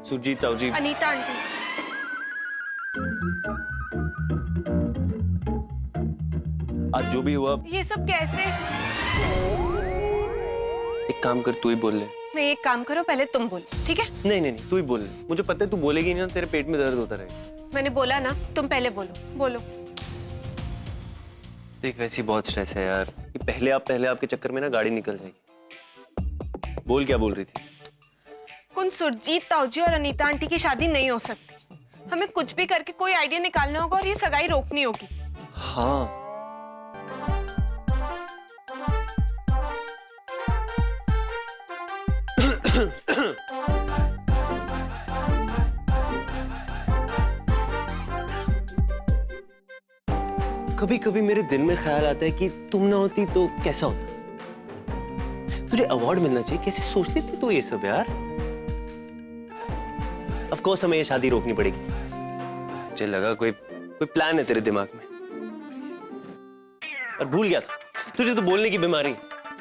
सुरजीत ताऊ जी, अनीता आंटी। आज जो भी हुआ, ये सब कैसे? एक काम कर, तू ही बोल ले। नहीं, एक काम करो, पहले तुम बोलो, ठीक है? नहीं नहीं नहीं, तू ही बोल ले। मुझे पता है तू बोलेगी नहीं ना, तेरे पेट में दर्द होता रहेगा। मैंने बोला ना, तुम पहले बोलो। बोलो। देख, वैसी बहुत स्ट्रेस है यार। ये पहले आपके चक्कर में ना गाड़ी निकल जाएगी। बोल, क्या बोल रही थी? कुन सुरजीत ताऊजी और अनीता आंटी की शादी नहीं हो सकती। हमें कुछ भी करके कोई आइडिया निकालना होगा और ये सगाई रोकनी होगी। हाँ, कभी कभी मेरे दिल में ख्याल आता है कि तुम ना होती तो कैसा होता। तुझे अवार्ड मिलना चाहिए। कैसे सोच लेती तू ये सब यार। ऑफ कोर्स हमें ये शादी रोकनी पड़ेगी। मुझे लगा कोई प्लान है तेरे दिमाग में, और भूल गया था। तुझे तो बोलने की बीमारी,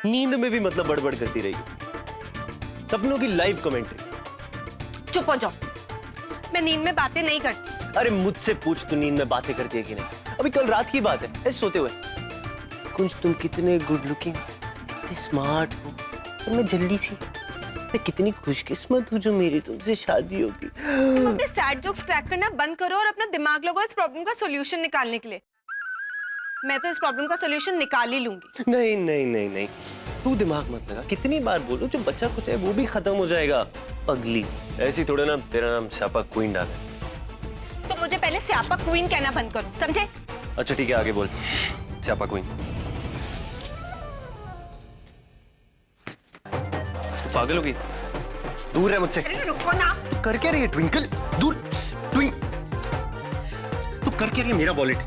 नींद में भी मतलब बड़बड़ करती रही, सपनों की लाइव कमेंट्री। चुप हो जाओ, मैं नींद में बातें नहीं करती। अरे मुझसे पूछ, तू नींद में बातें करती है कि नहीं? अभी कल रात की बात है, ऐसे सोते हुए। कुछ तुम कितने गुड लुकिंग, कितने स्मार्ट हो, और मैं जल्दी सी, मैं कितनी खुशकिस्मत हूँ जो मेरी तुमसे शादी होगी। तुम अपने सैड जोक्स क्रैक करना बंद करो और अपना दिमाग लगाओ इस प्रॉब्लम का सॉल्यूशन निकालने के लिए। मैं तो इस प्रॉब्लम का सॉल्यूशन निकाल ही लूंगी। नहीं नहीं नहीं नहीं, तू दिमाग मत लगा। कितनी बार बोलो, जो बचा कुछ है वो भी खत्म हो जाएगा। पगली, ऐसी थोड़ा ना तेरा नाम स्यापा क्वीन डाले। तो मुझे पहले स्यापा क्वीन कहना बंद करो, समझे? अच्छा ठीक है, आगे बोल। स्यापा क्वीन। पागल होगी, दूर है मुझसे। अरे रुको ना। कर क्या रही है ट्विंकल? दूर। तू कर क्या रही है? मेरा वॉलेट।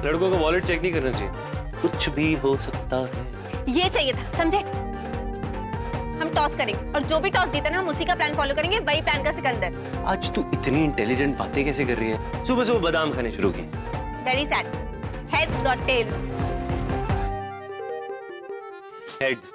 लड़कों का वॉलेट चेक नहीं करना चाहिए, कुछ भी हो सकता है। ये चाहिए था, समझे? हम टॉस करेंगे और जो भी टॉस जीते ना, हम उसी का प्लान फॉलो करेंगे। वही प्लान का सिकंदर। आज तू इतनी इंटेलिजेंट बातें कैसे कर रही है? सुबह सुबह बादाम खाने शुरू किए। Very sad. हेड्स और टेल्स। हेड्स।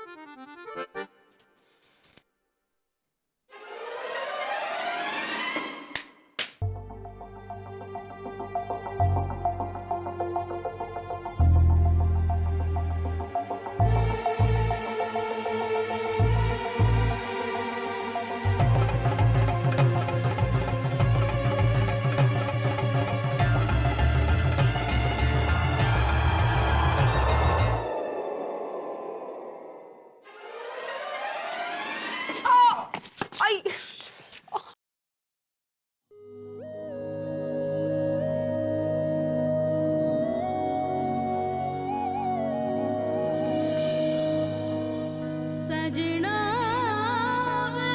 आई। सजना वे,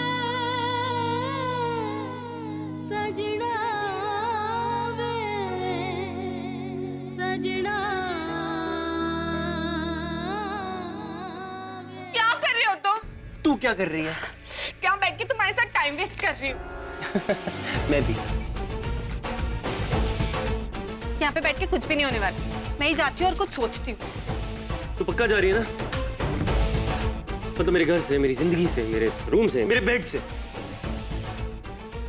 सजना वे, सजना वे। क्या कर रही हो तुम? तू क्या कर रही है? क्या बैठ के तुम्हारे साथ टाइम वेस्ट कर रही हूँ? मैं भी। यहाँ पे बैठ के कुछ भी नहीं होने वाला। मैं ही जाती हूँ और कुछ सोचती हूँ। तू पक्का जा रही है ना? मतलब मेरे घर से, मेरी जिंदगी से, मेरे रूम से, मेरे बेड से।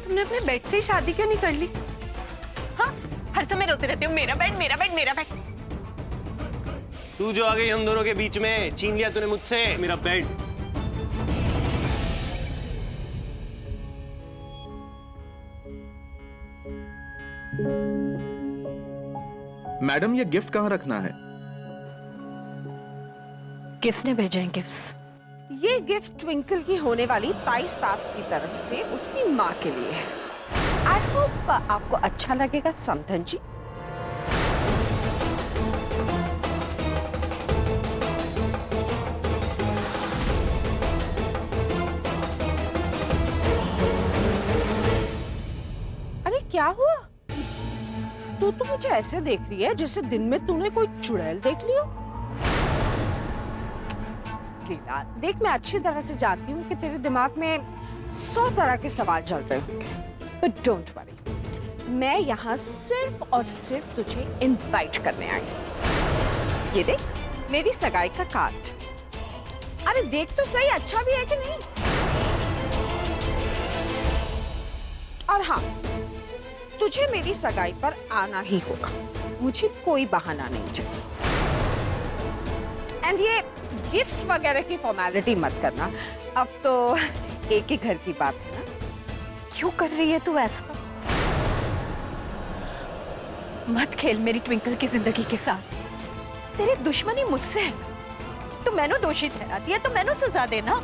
तुमने अपने बेड से ही शादी क्यों नहीं कर ली? हाँ, हर समय रोते रहते हो, मेरा बेड, मेरा बेड, मेरा बेड। तू जो आ गई हम दोनों के बीच में, छीन लिया तूने मुझसे मेरा बेड। मैडम, ये गिफ्ट कहाँ रखना है? किसने भेजे हैं गिफ्ट्स? ये गिफ्ट ट्विंकल की होने वाली ताई सास की तरफ से उसकी माँ के लिए है। आई होप आपको अच्छा लगेगा समधन जी। अरे क्या हुआ? तू तो मुझे ऐसे देख रही है जैसे दिन में तूने कोई चुड़ैल देख लियो। लीला, देख मैं अच्छी तरह से जानती हूँ कि तेरे दिमाग में 100 तरह के सवाल चल रहे होंगे, बट डोंट वरी, मैं यहाँ सिर्फ और सिर्फ तुझे इनवाइट करने आई हूँ। ये देख, मेरी सगाई का कार्ड। अरे देख तो सही, अच्छा भी है कि नहीं? और हाँ, तुझे मेरी सगाई पर आना ही होगा, मुझे कोई बहाना नहीं चाहिए। एंड ये गिफ्ट वगैरह की फॉर्मेलिटी मत करना, अब तो एक ही घर की बात है ना। क्यों कर रही है तू ऐसा? मत खेल मेरी ट्विंकल की जिंदगी के साथ। तेरी दुश्मनी मुझसे है, तो मैंने दोषी ठहरा दिया तो मैंने सजा देना।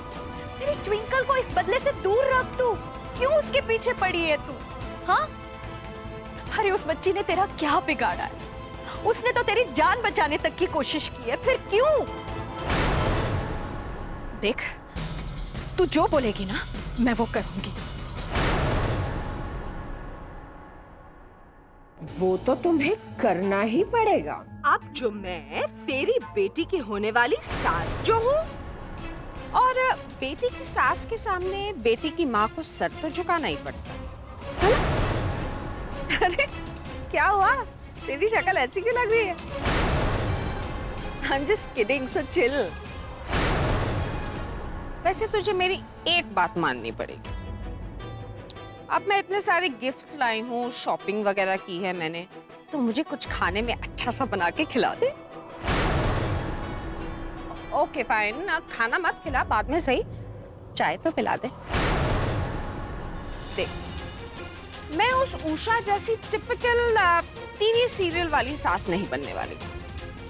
मेरी ट्विंकल को इस बदले से दूर रख तू। क्यों उसके पीछे पड़ी है तू? हाँ, अरे उस बच्ची ने तेरा क्या बिगाड़ा है? उसने तो तेरी जान बचाने तक की कोशिश की है, फिर क्यों? देख, तू जो बोलेगी ना मैं वो करूंगी। वो तो तुम्हें करना ही पड़ेगा। अब जो मैं तेरी बेटी की होने वाली सास जो हूँ, और बेटी की सास के सामने बेटी की माँ को सर तो झुकाना ही पड़ता है ना? अरे क्या हुआ? तेरी शक्ल ऐसी क्यों लग रही है? I'm just kidding, so chill. वैसे तुझे मेरी एक बात माननी पड़ेगी। अब मैं इतने सारे गिफ्ट्स लाई हूँ, शॉपिंग वगैरह की है मैंने, तो मुझे कुछ खाने में अच्छा सा बना के खिला दे। ओके फाइन, खाना मत खिला, बाद में सही, चाय तो पिला दे। देख, मैं उस उषा जैसी टिपिकल टीवी सीरियल वाली सास नहीं बनने वाली,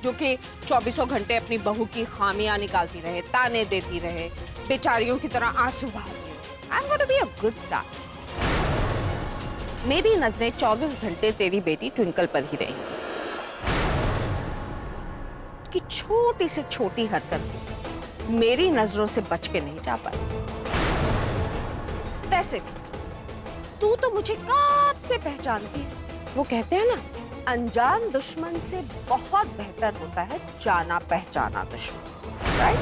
जो कि 24 घंटे अपनी बहू की खामियां निकालती रहे, ताने देती रहे, बेचारियों की तरह आंसू बहाती रहे। I'm going to be a good सास। मेरी नजरें 24 घंटे तेरी बेटी ट्विंकल पर ही रहेंगी। कि छोटी से छोटी हरकत मेरी नजरों से बच के नहीं जा पाई। वैसे भी तू तो मुझे कब से पहचानती है। वो कहते हैं ना, अनजान दुश्मन से बहुत बेहतर होता है जाना पहचाना दुश्मन, राइट?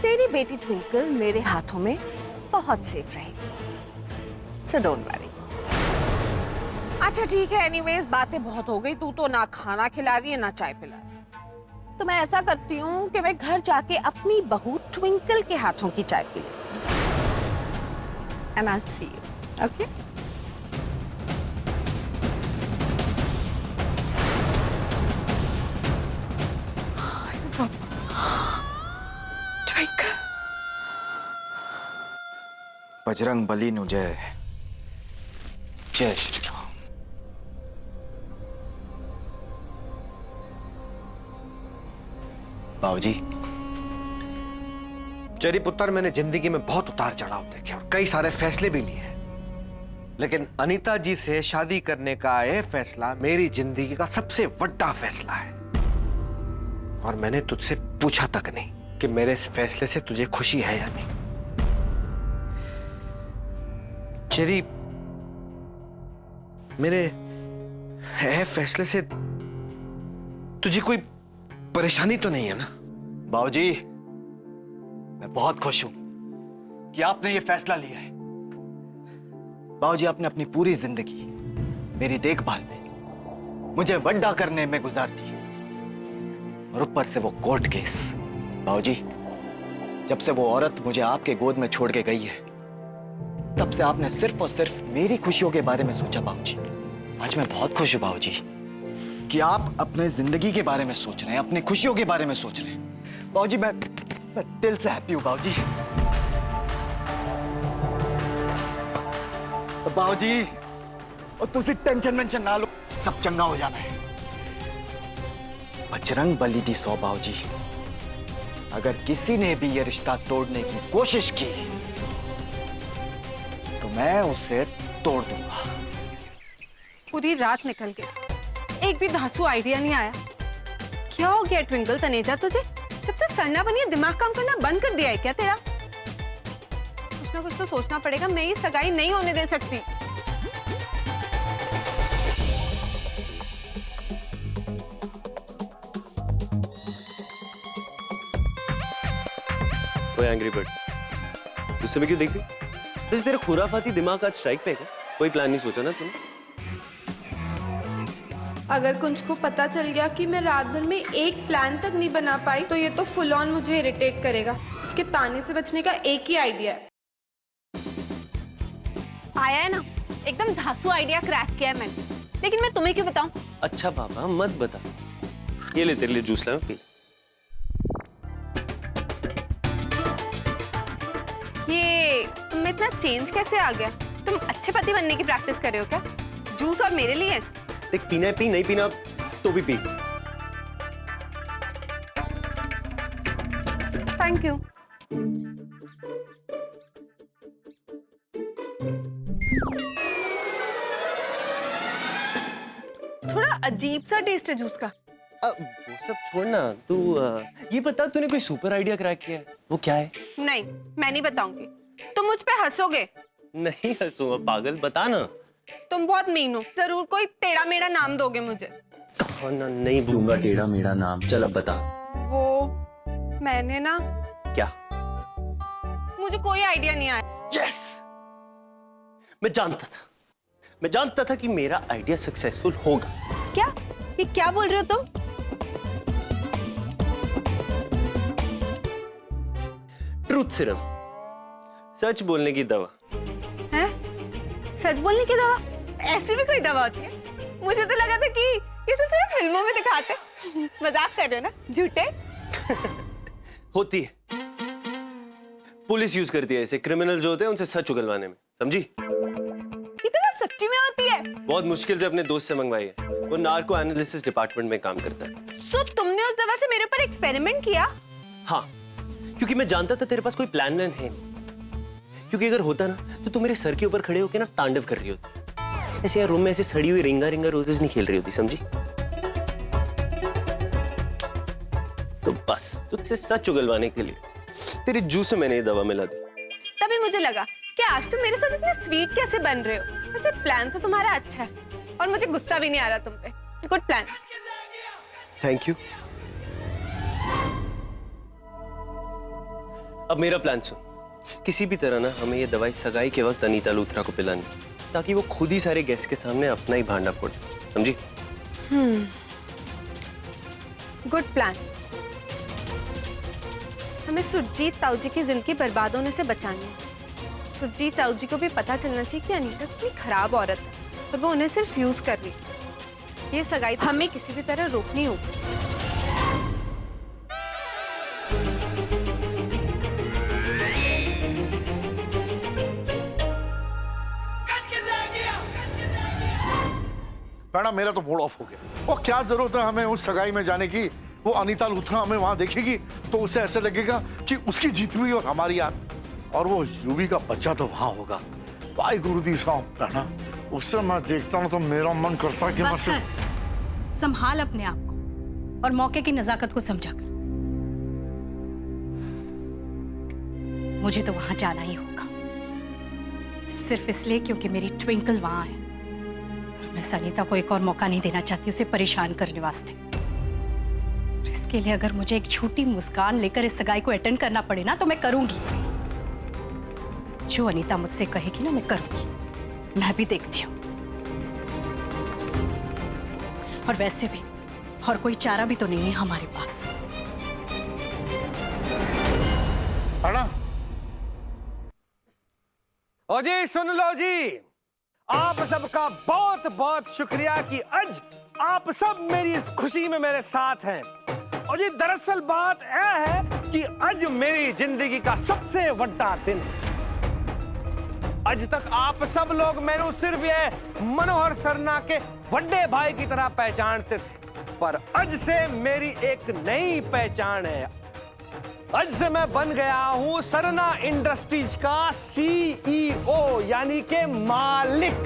तेरी बेटी ट्विंकल मेरे हाथों में बहुत सेफ रहेगी, सो डोंट वरी। अच्छा ठीक है, एनीवेज बातें बहुत हो गई। तू तो ना खाना खिला रही है ना चाय पिला रही है। तो मैं ऐसा करती हूँ कि मैं घर जाके अपनी बहू ट्विंकल के हाथों की चाय पी लूँ। And I'll see you, okay? Twinkle, Bajrang Bali नु जय। जय श्री राम। बाबूजी, चरी पुत्र, मैंने जिंदगी में बहुत उतार चढ़ाव देखे और कई सारे फैसले भी लिए हैं, लेकिन अनीता जी से शादी करने का यह फैसला मेरी जिंदगी का सबसे बड़ा फैसला है। और मैंने तुझसे पूछा तक नहीं कि मेरे इस फैसले से तुझे खुशी है या नहीं। चेरी, मेरे यह फैसले से तुझे कोई परेशानी तो नहीं है ना? बाबूजी, मैं बहुत खुश हूं कि आपने ये फैसला लिया है। बाबूजी, आपने अपनी पूरी जिंदगी मेरी देखभाल में, मुझे बड़ा करने में गुजार दी, और ऊपर से वो कोर्ट केस। बाबूजी, जब से वो औरत मुझे आपके गोद में छोड़ के गई है, तब से आपने सिर्फ और सिर्फ मेरी खुशियों के बारे में सोचा। बाबूजी, आज मैं बहुत खुश हूं बाबूजी कि आप अपने जिंदगी के बारे में सोच रहे हैं, अपनी खुशियों के बारे में सोच रहे हैं। बाबूजी, मैं दिल से हैप्पी हूं बाबूजी। बाबूजी, और तुसी टेंशन वेंशन ना लो, सब चंगा हो जाना है। बजरंग बली दी 100 बाबूजी। अगर किसी ने भी ये रिश्ता तोड़ने की कोशिश की तो मैं उसे तोड़ दूंगा। पूरी रात निकल गई, एक भी धांसू आइडिया नहीं आया। क्या हो गया ट्विंकल तनेजा तुझे? सबसे सड़ना बनिए, दिमाग काम करना बंद कर दिया है क्या तेरा? कुछ ना कुछ तो सोचना पड़ेगा। मैं ये सगाई नहीं होने दे सकती। ओए एंग्री बर्ड, गुस्से में क्यों देख रही? वैसे तेरा खुराफाती दिमाग आज स्ट्राइक पे है क्या? कोई प्लान नहीं सोचा ना तूने? अगर कुंज को पता चल गया कि मैं रात भर में एक प्लान तक नहीं बना पाई, तो ये तो फुल ऑन मुझे इरिटेट करेगा। इसके ताने से बचने का एक ही आइडिया है। आया है ना, एकदम धांसू आइडिया क्रैक किया है मैंने। लेकिन मैं तुम्हें क्यों बताऊं? अच्छा बाबा मत बता। ये ले तेरे लिए जूस लाया, पी। ये तुम में इतना चेंज कैसे आ गया? तुम अच्छे पति बनने की प्रैक्टिस कर रहे हो क्या? जूस और मेरे लिए? देख, पीना है पी, नहीं पीना तो भी पी। Thank you. थोड़ा अजीब सा टेस्ट है जूस का। वो सब छोड़ना, तू ये बता, तूने कोई सुपर आइडिया क्रैक किया है? वो क्या है? नहीं, मैं नहीं बताऊंगी। तुम मुझ पे हंसोगे। नहीं हंसूंगा पागल, बता ना। तुम बहुत मीन हो, जरूर कोई टेढ़ा मेढ़ा नाम दोगे मुझे। कहा ना, नहीं दूंगा टेढ़ा मेढ़ा नाम। चल अब बता। वो मैंने ना, क्या? मुझे कोई आइडिया नहीं आया। यस, मैं जानता था कि मेरा आइडिया सक्सेसफुल होगा। क्या? ये क्या बोल रहे हो तुम? ट्रूथ सीरम, सच बोलने की दवा। हैं? सच बोलने की दवा? ऐसी भी कोई दवा होती है? मुझे तो लगा था कि ये सब सिर्फ फिल्मों में दिखाते। मजाक कर रहे हो ना, झूठे? होती है, पुलिस यूज करती है इसे, क्रिमिनल जो होते हैं उनसे सच उगलवाने में, समझी? ये तो सच्ची में होती है। बहुत मुश्किल से अपने दोस्त से मंगवाई है, वो नार्को एनालिसिस डिपार्टमेंट में काम करता है। सो तुमने उस दवा से मेरे ऊपर एक्सपेरिमेंट किया? हाँ, क्योंकि मैं जानता था तेरे पास कोई प्लान है नहीं। क्योंकि अगर होता ना तो तू मेरे सर के ऊपर खड़े होकर ना तांडव कर रही होती, ऐसे यार रूम में ऐसे सड़ी हुई रिंगा रिंगा रोजेस नहीं खेल रही होती, समझी? तो बस तुझसे सच उगलवाने के लिए तेरे जूस में मैंने ये दवा मिला दी। तभी मुझे लगा कि आज तुम मेरे साथ इतने स्वीट कैसे बन रहे हो। वैसे प्लान तो तुम्हारा अच्छा है और मुझे गुस्सा भी नहीं आ रहा तुम पे। Good plan. Thank you. अब मेरा प्लान सुन, किसी भी तरह ना हमें ये दवाई सगाई के वक्त अनीता लूथरा को पिलानी, ताकि वो खुद ही सारे गेस्ट के सामने अपना ही भांडा फोड़े, समझी? Good plan. हमें सुरजीत ताऊ जी की जिंदगी बर्बाद होने से बचानी है। सुरजीत ताऊ जी को भी पता चलना चाहिए कि अनीता कितनी खराब औरत है और वो उन्हें सिर्फ यूज कर रही है। ये सगाई हमें किसी भी तरह रोकनी होगी। मैडम मेरा तो मूड ऑफ हो गया। वो क्या जरूरत है हमें उस सगाई में जाने की? वो अनीता लूथरा हमें वहां देखेगी तो उसे ऐसे लगेगा कि उसकी जीत हुई और हमारी हार, और वो यूवी का बच्चा तो वहां होगा। वाई गुरुदी साहब राणा, उससे मैं देखता हूँ तो मेरा मन करता है कि बस कर, संभाल अपने आप को और मौके की नजाकत को समझा कर। मुझे तो वहां जाना ही होगा, सिर्फ इसलिए क्योंकि मेरी ट्विंकल वहां है और मैं सनीता को एक और मौका नहीं देना चाहती उसे परेशान करने वास्ते। इसके लिए अगर मुझे एक झूठी मुस्कान लेकर इस सगाई को अटेंड करना पड़े ना तो मैं करूंगी। जो अनीता मुझसे कहेगी ना मैं करूंगी। मैं भी देखती हूँ। और वैसे भी और कोई चारा भी तो नहीं है हमारे पास। राणा, ओ जी सुन लो जी, आप सबका बहुत बहुत शुक्रिया कि आज आप सब मेरी इस खुशी में मेरे साथ हैं। और ये दरअसल बात यह है कि आज मेरी जिंदगी का सबसे बड़ा दिन है। आज तक आप सब लोग मैंने सिर्फ ये मनोहर सरना के बड़े भाई की तरह पहचानते थे, पर आज से मेरी एक नई पहचान है। आज से मैं बन गया हूं सरना इंडस्ट्रीज का सीईओ, यानी के मालिक।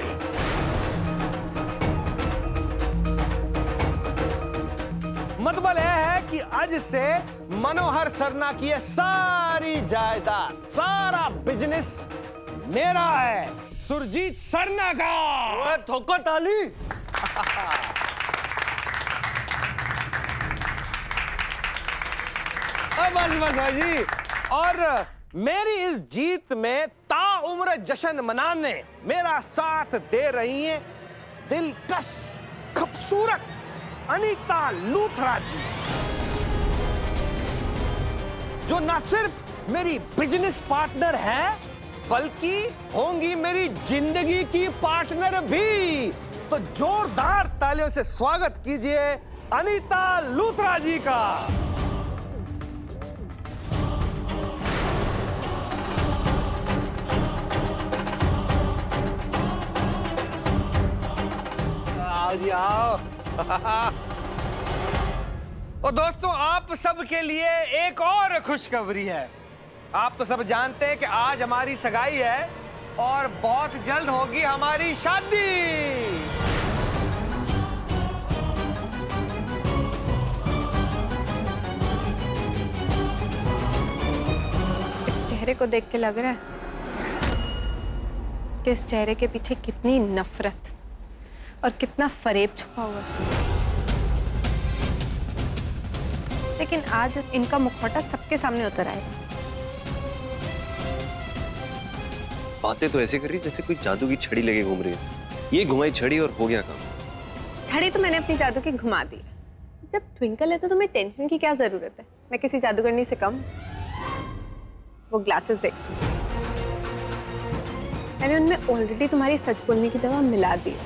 मतलब यह है कि आज से मनोहर सरना की ये सारी जायदाद, सारा बिजनेस मेरा है, सुरजीत सरना का। ठोको ताली। बस बस जी। और मेरी इस जीत में ताउम्र जश्न मनाने मेरा साथ दे रही हैं दिलकश खूबसूरत अनीता लूथरा जी, जो न सिर्फ मेरी बिजनेस पार्टनर है बल्कि होंगी मेरी जिंदगी की पार्टनर भी। तो जोरदार तालियों से स्वागत कीजिए अनीता लूथरा जी का। आओ जी आओ। और दोस्तों, आप सबके लिए एक और खुशखबरी है। आप तो सब जानते हैं कि आज हमारी सगाई है और बहुत जल्द होगी हमारी शादी। इस चेहरे को देख के लग रहा है कि इस चेहरे के पीछे कितनी नफरत और कितना फरेब छुपा हुआ है। लेकिन आज इनका मुखौटा सबके सामने उतर आएगा। बातें तो ऐसे कर रही जैसे कोई जादू की छड़ी लेके घूम रही है। ये घुमाई छड़ी और हो गया काम। छड़ी तो मैंने अपनी जादू की घुमा दी है। जब ट्विंकल है तो तुम्हें टेंशन की क्या जरूरत है? मैं किसी जादूगरनी से कम? वो ग्लासेस देख, मैंने उनमें ऑलरेडी तुम्हारी सच बोलने की दवा मिला दी है।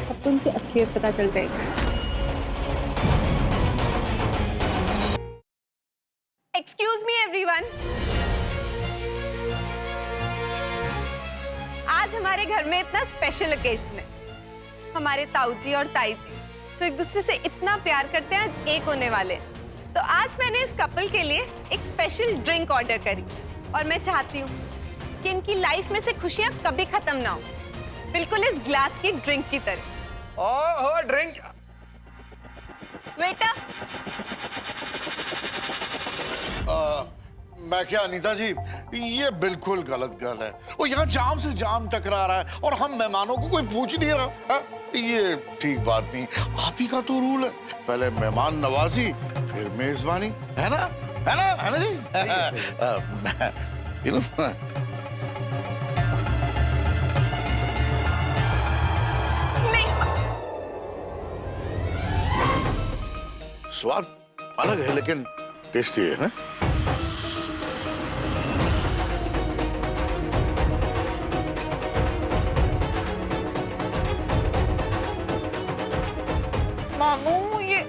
अब तो उनकी असलियत पता चल जाएगी। एक्सक्यूज मी एवरीवन, आज हमारे घर में इतना स्पेशल ओकेजन है। हमारे ताऊ जी और ताई जी जो एक दूसरे से इतना प्यार करते हैं आज एक होने वाले हैं। तो आज मैंने इस कपल के लिए एक स्पेशल ड्रिंक ऑर्डर करी और मैं चाहती हूँ कि इनकी लाइफ में से खुशियाँ कभी खत्म ना हो, बिल्कुल इस ग्लास की ड्रिंक की तरह। ओहो ड्रिंक। बेटा मैं क्या अनीता जी, ये बिल्कुल गलत गल है। वो यहाँ जाम से जाम टकरा रहा है और हम मेहमानों को कोई पूछ नहीं रहा है? ये ठीक बात नहीं। आप ही का तो रूल है, पहले मेहमान नवाजी फिर मेजबानी, है ना? है ना? है ना जी? नहीं, स्वाद अलग है लेकिन टेस्टी है ना? मामू ये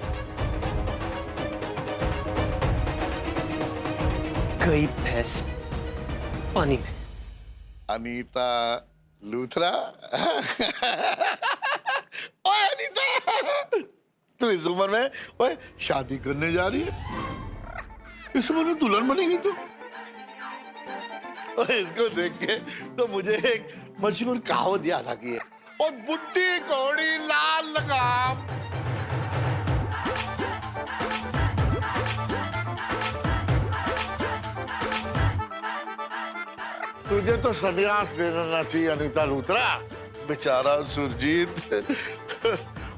गई भैंस पानी में। अनीता लूथरा। ओए अनीता, तू इस उम्र में ओए शादी करने जा रही है? इस उम्र में दुल्हन बनेगी तू? ओए इसको देख के तो मुझे एक मशहूर कहावत याद आ गई है, और बुड्ढी कौड़ी लाल लगाम। तुझे तो संन्यास ले लेना चाहिए अनीता लूथरा। बेचारा सुरजीत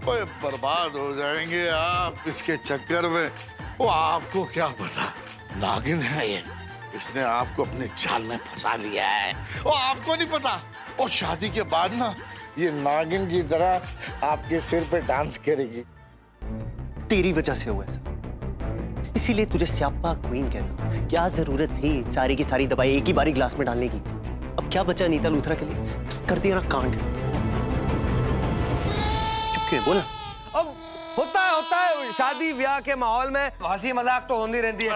ओए बर्बाद हो जाएंगे आप इसके चक्कर में। वो आपको क्या पता, नागिन है ये, इसने आपको अपने जाल में फंसा लिया है। वो आपको नहीं पता, और शादी के बाद ना ये नागिन की तरह आपके सिर पे डांस करेगी। तेरी वजह से हुआ ऐसा, इसीलिए तुझे स्यापा क्वीन कहता। क्या जरूरत थी सारी की सारी दवाई एक ही बारी ग्लास में डालने की? अब क्या बचा अनीता लूथरा के लिए? कर दिया ना कांड। चुप क्यों है? बोला। अब होता है शादी ब्याह के माहौल में हंसी मजाक तो होती रहती है।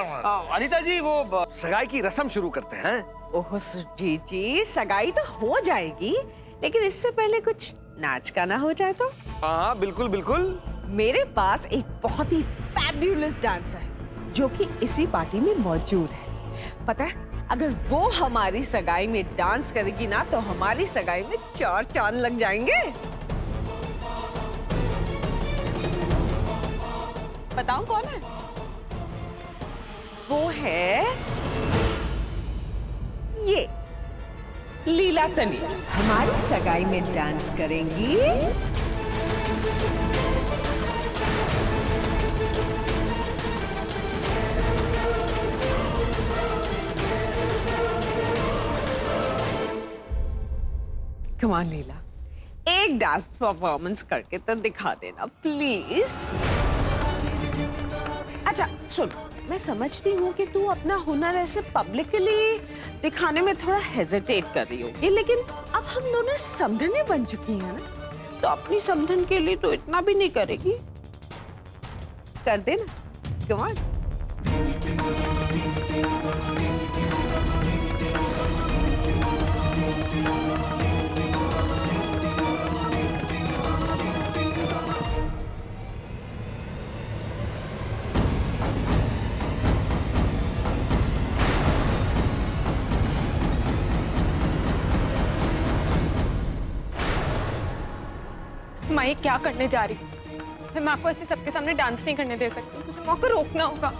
अनीता जी, वो सगाई की रस्म शुरू करते हैं। ओह सुरजीत जी, सगाई तो हो जाएगी, लेकिन इससे पहले कुछ नाच गाना हो जाए तो? हाँ बिल्कुल बिल्कुल। मेरे पास एक बहुत ही फैब्युलस डांसर है जो कि इसी पार्टी में मौजूद है। पता है, अगर वो हमारी सगाई में डांस करेगी ना तो हमारी सगाई में 4 चांद लग जाएंगे। बताऊं कौन है? वो है ये लीला तनेजा। हमारी सगाई में डांस करेंगी। कम ऑन लीला, एक डांस परफॉर्मेंस करके तो दिखा देना प्लीज। अच्छा सुन, मैं समझती हूँ कि तू अपना हुनर ऐसे पब्लिकली दिखाने में थोड़ा हेजिटेट कर रही होगी, लेकिन अब हम दोनों समधने बन चुकी हैं ना, तो अपनी समधन के लिए तो इतना भी नहीं करेगी। कर दे ना, कम ऑन। मैं ये क्या करने जा रही हूँ? मैं आपको ऐसे सबके सामने डांस नहीं करने दे सकती, मुझे मौका रोकना होगा।